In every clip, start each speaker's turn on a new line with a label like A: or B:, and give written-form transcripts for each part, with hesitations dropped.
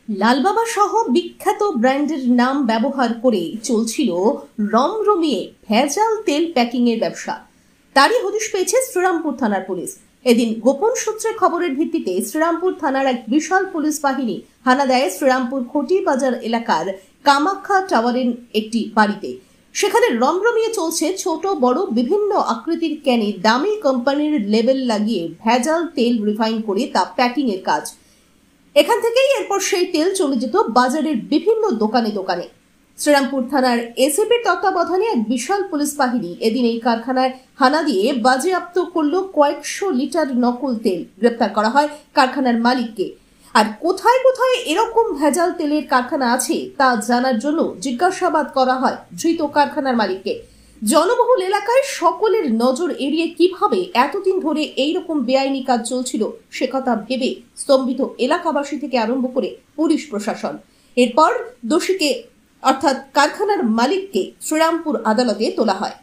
A: লালবাবা সহ বিখ্যাত ব্র্যান্ডের নাম ব্যবহার করে চলছিল রমরমিয়ে ভেজাল তেল প্যাকিং এর ব্যবসা। তারই হদিশ পেয়েছে শ্রীরামপুর থানার পুলিশ। এদিন গোপন সূত্রে খবরের ভিত্তিতে শ্রীরামপুর থানার এক বিশাল পুলিশ বাহিনী হানা দেয় শ্রীরামপুর খটি বাজার এলাকার কামাখ্যা টাওয়ারের একটি বাড়িতে। সেখানে রমরমিয়ে চলছে ছোট বড় বিভিন্ন আকৃতির ক্যানে দামি কোম্পানির লেবেল লাগিয়ে ভেজাল তেল রিফাইন করে তা প্যাকিং এর কাজ। এখান থেকেই এরপর সেই তেল চলে যেত বাজারের বিভিন্ন দোকানে দোকানে। শ্রীরামপুর থানার এসিপির তত্ত্বাবধানে এক বিশাল পুলিশ বাহিনী এদিন এই কারখানায় হানা দিয়ে বাজেয়াপ্ত করলো কয়েকশো লিটার নকল তেল। গ্রেপ্তার করা হয় কারখানার মালিককে। আর কোথায় কোথায় এরকম ভেজাল তেলের কারখানা আছে তা জানার জন্য জিজ্ঞাসাবাদ করা হয় ধৃত কারখানার মালিককে। জনবহুল এলাকায় সকলের নজর এড়িয়ে কিভাবে এতদিন ধরে এইরকম বেআইনি কাজ চলছিল সে কথা ভেবে স্তম্ভিত এলাকাবাসী থেকে আরম্ভ করে পুলিশ প্রশাসন। এরপর দোষীকে অর্থাৎ কারখানার মালিককে শ্রীরামপুর আদালতে তোলা হয়।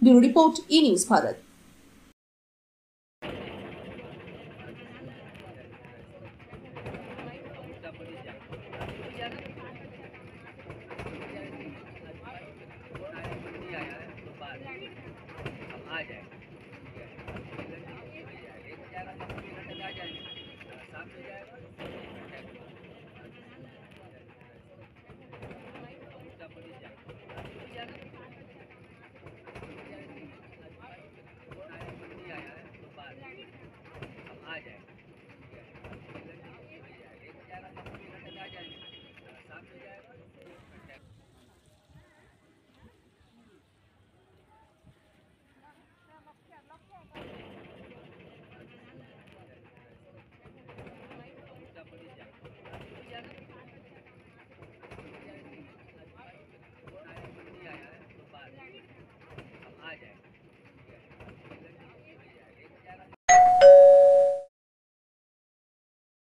A: ব্যুরো রিপোর্ট, ই নিউজ ভারত।